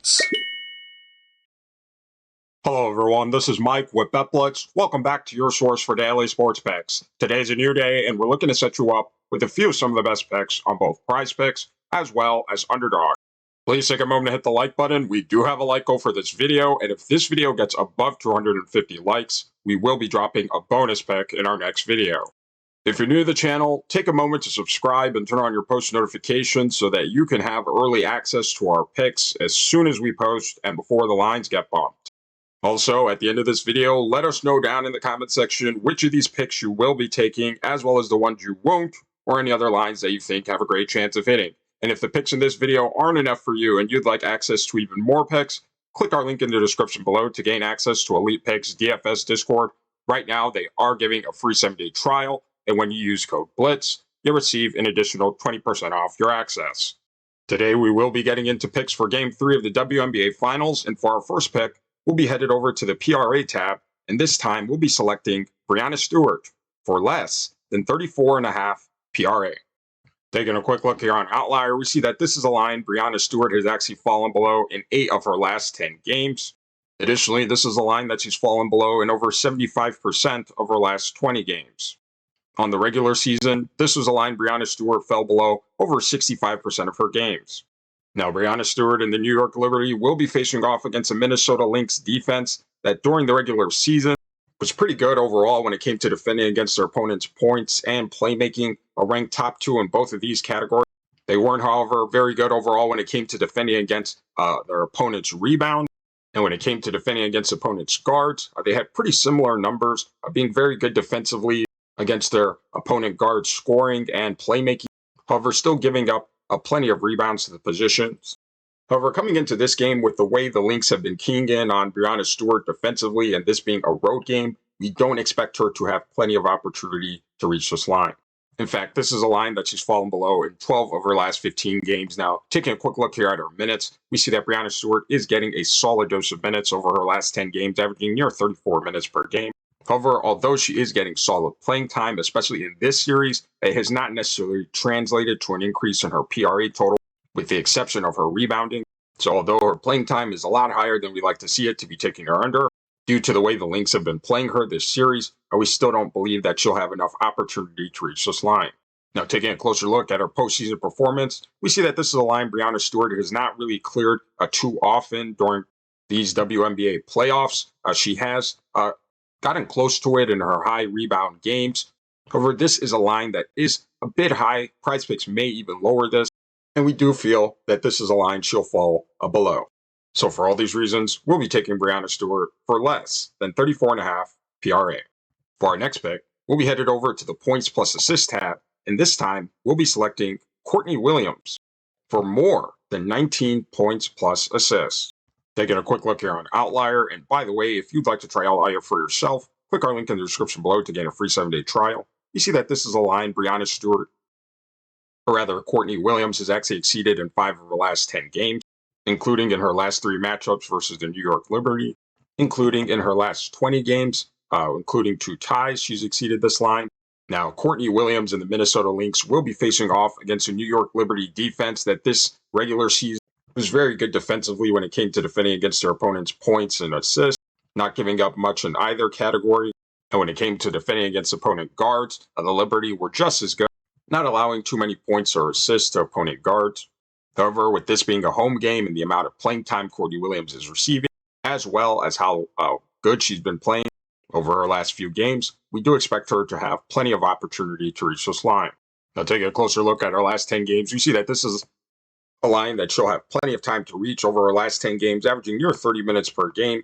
PrizePicks. Hello everyone, this is Mike with BetBlitz. Welcome back to your source for daily sports picks. Today's a new day and we're looking to set you up with some of the best picks on both PrizePicks as well as Underdog. Please take a moment to hit the like button. We do have a like goal for this video, and if this video gets above 250 likes, we will be dropping a bonus pick in our next video. If you're new to the channel, take a moment to subscribe and turn on your post notifications so that you can have early access to our picks as soon as we post and before the lines get bumped. Also, at the end of this video, let us know down in the comment section which of these picks you will be taking, as well as the ones you won't, or any other lines that you think have a great chance of hitting. And if the picks in this video aren't enough for you and you'd like access to even more picks, click our link in the description below to gain access to Elite Picks DFS Discord. Right now, they are giving a free 7-day trial, and when you use code BLITZ, you'll receive an additional 20% off your access. Today, we will be getting into picks for Game 3 of the WNBA Finals, and for our first pick, we'll be headed over to the PRA tab, and this time we'll be selecting Brianna Stewart for less than 34.5 PRA. Taking a quick look here on Outlier, we see that this is a line Brianna Stewart has actually fallen below in 8 of her last 10 games. Additionally, this is a line that she's fallen below in over 75% of her last 20 games. On the regular season, this was a line Brianna Stewart fell below over 65% of her games. Now, Brianna Stewart and the New York Liberty will be facing off against a Minnesota Lynx defense that during the regular season was pretty good overall when it came to defending against their opponent's points and playmaking, a ranked top 2 in both of these categories. They weren't, however, very good overall when it came to defending against their opponent's rebound. And when it came to defending against opponent's guards, they had pretty similar numbers of being very good defensively against their opponent guards scoring and playmaking, however, still giving up plenty of rebounds to the positions. However, coming into this game with the way the Lynx have been keying in on Brianna Stewart defensively and this being a road game, we don't expect her to have plenty of opportunity to reach this line. In fact, this is a line that she's fallen below in 12 of her last 15 games. Now, taking a quick look here at her minutes, we see that Brianna Stewart is getting a solid dose of minutes over her last 10 games, averaging near 34 minutes per game. However, although she is getting solid playing time, especially in this series, it has not necessarily translated to an increase in her PRA total, with the exception of her rebounding. So although her playing time is a lot higher than we like to see it to be taking her under, due to the way the Lynx have been playing her this series, we still don't believe that she'll have enough opportunity to reach this line. Now, taking a closer look at her postseason performance, we see that this is a line Brianna Stewart has not really cleared too often during these WNBA playoffs. She has gotten close to it in her high rebound games. However, this is a line that is a bit high. PrizePicks may even lower this, and we do feel that this is a line she'll fall below. So for all these reasons, we'll be taking Brianna Stewart for less than 34.5 PRA. For our next pick, we'll be headed over to the points plus assist tab, and this time we'll be selecting Courtney Williams for more than 19 points plus assists. Taking a quick look here on Outlier, and by the way, if you'd like to try Outlier for yourself, click our link in the description below to gain a free 7-day trial. You see that this is a line Brianna Stewart, or rather Courtney Williams, has actually exceeded in 5 of her last 10 games, including in her last 3 matchups versus the New York Liberty, including in her last 20 games, including 2 ties, she's exceeded this line. Now, Courtney Williams and the Minnesota Lynx will be facing off against a New York Liberty defense that this regular season was very good defensively when it came to defending against their opponent's points and assists, not giving up much in either category. And when it came to defending against opponent guards, the Liberty were just as good, not allowing too many points or assists to opponent guards. However, with this being a home game and the amount of playing time Courtney Williams is receiving, as well as how good she's been playing over her last few games, we do expect her to have plenty of opportunity to reach this line. Now, taking a closer look at her last 10 games, we see that this is a line that she'll have plenty of time to reach over her last 10 games, averaging near 30 minutes per game.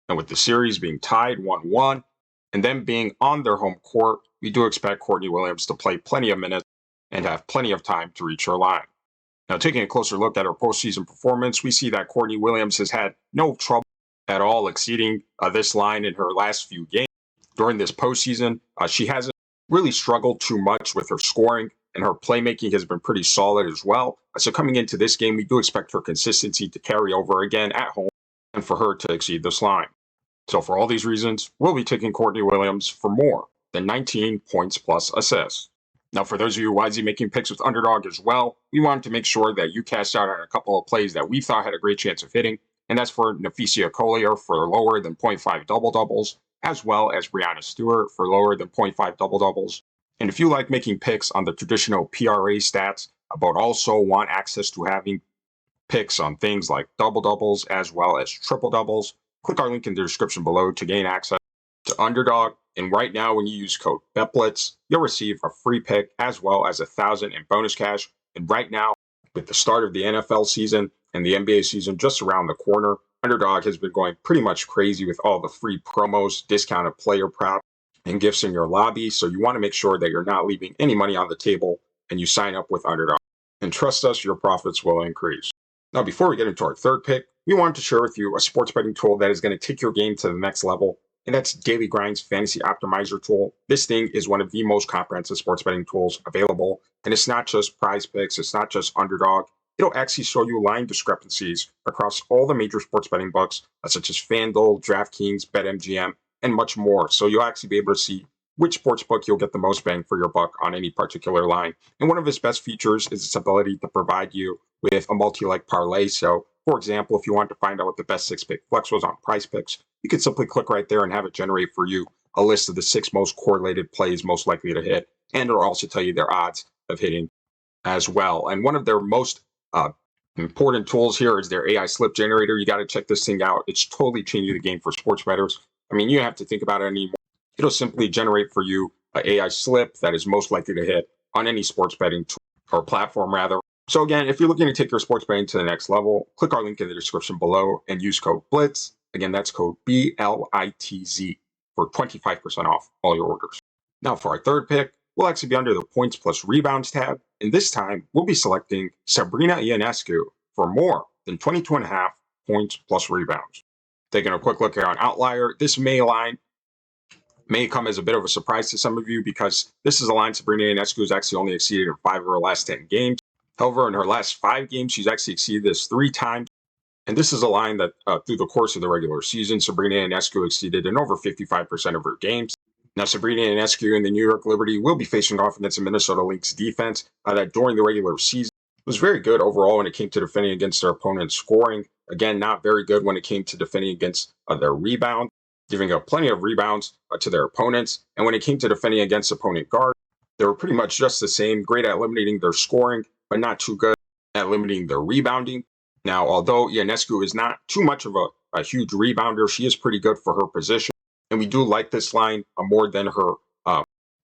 And with the series being tied 1-1, and then being on their home court, we do expect Courtney Williams to play plenty of minutes and have plenty of time to reach her line. Now, taking a closer look at her postseason performance, we see that Courtney Williams has had no trouble at all exceeding this line in her last few games. During this postseason, she hasn't really struggled too much with her scoring, and her playmaking has been pretty solid as well. So coming into this game, we do expect her consistency to carry over again at home and for her to exceed this line. So for all these reasons, we'll be taking Courtney Williams for more than 19 points plus assists. Now, for those of you wisely making picks with Underdog as well, we wanted to make sure that you cast out on a couple of plays that we thought had a great chance of hitting, and that's for Nafisia Collier for lower than 0.5 double-doubles, as well as Brianna Stewart for lower than 0.5 double-doubles. And if you like making picks on the traditional PRA stats, but also want access to having picks on things like double-doubles as well as triple-doubles, click our link in the description below to gain access to Underdog. And right now, when you use code BETBLITZ, you'll receive a free pick as well as $1,000 in bonus cash. And right now, with the start of the NFL season and the NBA season just around the corner, Underdog has been going pretty much crazy with all the free promos, discounted player props, and gifts in your lobby. So you want to make sure that you're not leaving any money on the table and you sign up with Underdog. And trust us, your profits will increase. Now, before we get into our third pick, we wanted to share with you a sports betting tool that is going to take your game to the next level, and that's Daily Grind's Fantasy Optimizer tool. This thing is one of the most comprehensive sports betting tools available, and it's not just PrizePicks, it's not just Underdog. It'll actually show you line discrepancies across all the major sports betting books, such as FanDuel, DraftKings, BetMGM, and much more. So you'll actually be able to see which sports book you'll get the most bang for your buck on any particular line. And one of its best features is its ability to provide you with a multi-leg parlay. So, for example, if you want to find out what the best 6-pick flex was on PrizePicks, you can simply click right there and have it generate for you a list of the 6 most correlated plays most likely to hit, and it'll also tell you their odds of hitting as well. And one of their most important tools here is their AI slip generator. You got to check this thing out. It's totally changing the game for sports bettors. I mean, you don't have to think about it anymore. It'll simply generate for you an AI slip that is most likely to hit on any sports betting tool or platform, rather. So again, if you're looking to take your sports betting to the next level, click our link in the description below and use code BLITZ. Again, that's code BLITZ for 25% off all your orders. Now for our third pick, we'll actually be under the points plus rebounds tab, and this time we'll be selecting Sabrina Ionescu for more than 22.5 points plus rebounds. Taking a quick look here on Outlier, this line may come as a bit of a surprise to some of you because this is a line Sabrina Ionescu has actually only exceeded in 5 of her last 10 games. However, in her last 5 games, she's actually exceeded this 3 times. And this is a line that through the course of the regular season, Sabrina Ionescu exceeded in over 55% of her games. Now, Sabrina Ionescu and the New York Liberty will be facing off against the Minnesota Lynx defense that during the regular season was very good overall when it came to defending against their opponent's scoring. Again, not very good when it came to defending against their rebound, giving up plenty of rebounds to their opponents. And when it came to defending against opponent guards, they were pretty much just the same, great at limiting their scoring, but not too good at limiting their rebounding. Now, although Ionescu is not too much of a huge rebounder, she is pretty good for her position. And we do like this line more than her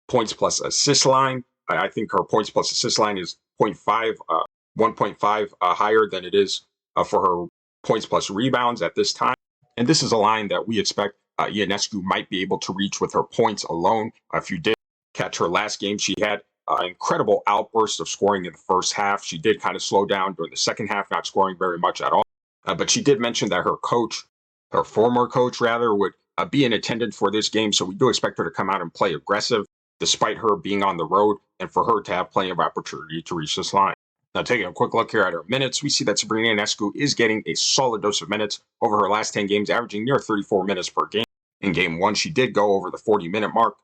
points plus assist line. I think her points plus assist line is 1.5 higher than it is for her points plus rebounds at this time. And this is a line that we expect Ionescu might be able to reach with her points alone. If you did catch her last game, she had an incredible outburst of scoring in the first half. She did kind of slow down during the second half, not scoring very much at all. But she did mention that her former coach rather, would be in attendance for this game. So we do expect her to come out and play aggressive, despite her being on the road, and for her to have plenty of opportunity to reach this line. Now, taking a quick look here at her minutes, we see that Sabrina Ionescu is getting a solid dose of minutes over her last 10 games, averaging near 34 minutes per game. In game 1, she did go over the 40-minute mark,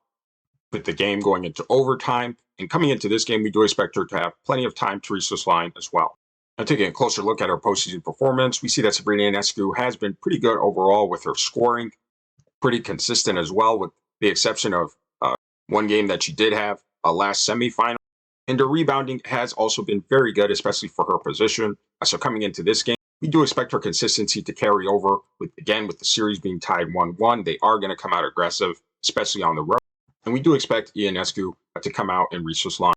with the game going into overtime. And coming into this game, we do expect her to have plenty of time to reach this line as well. Now, taking a closer look at her postseason performance, we see that Sabrina Ionescu has been pretty good overall with her scoring, pretty consistent as well, with the exception of one game that she did have last semifinal. And her rebounding has also been very good, especially for her position. So coming into this game, we do expect her consistency to carry over. With the series being tied 1-1, they are going to come out aggressive, especially on the road. And we do expect Ionescu to come out and reach this line.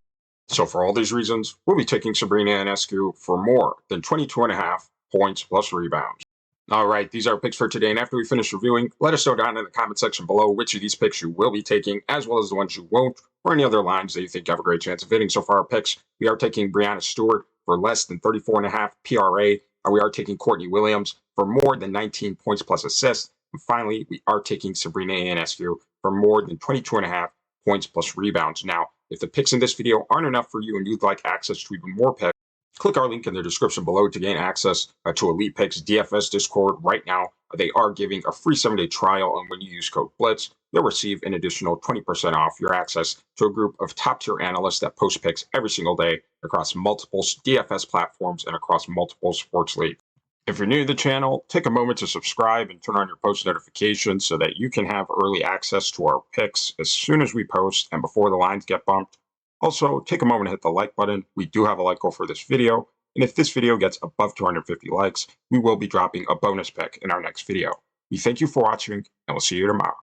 So for all these reasons, we'll be taking Sabrina Ionescu for more than 22.5 points plus rebounds. All right, these are our picks for today. And after we finish reviewing, let us know down in the comment section below which of these picks you will be taking, as well as the ones you won't, or any other lines that you think you have a great chance of hitting. So for our picks, we are taking Brianna Stewart for less than 34.5 PRA. We are taking Courtney Williams for more than 19 points plus assists. And finally, we are taking Sabrina Ionescu for more than 22.5 points plus rebounds. Now, if the picks in this video aren't enough for you and you'd like access to even more picks, Click our link in the description below to gain access to Elite Picks DFS Discord right now. They are giving a free 7-day trial, and when you use code BLITZ, you'll receive an additional 20% off your access to a group of top-tier analysts that post picks every single day across multiple DFS platforms and across multiple sports leagues. If you're new to the channel, take a moment to subscribe and turn on your post notifications so that you can have early access to our picks as soon as we post and before the lines get bumped. Also, take a moment to hit the like button. We do have a like goal for this video, and if this video gets above 250 likes, we will be dropping a bonus pick in our next video. We thank you for watching, and we'll see you tomorrow.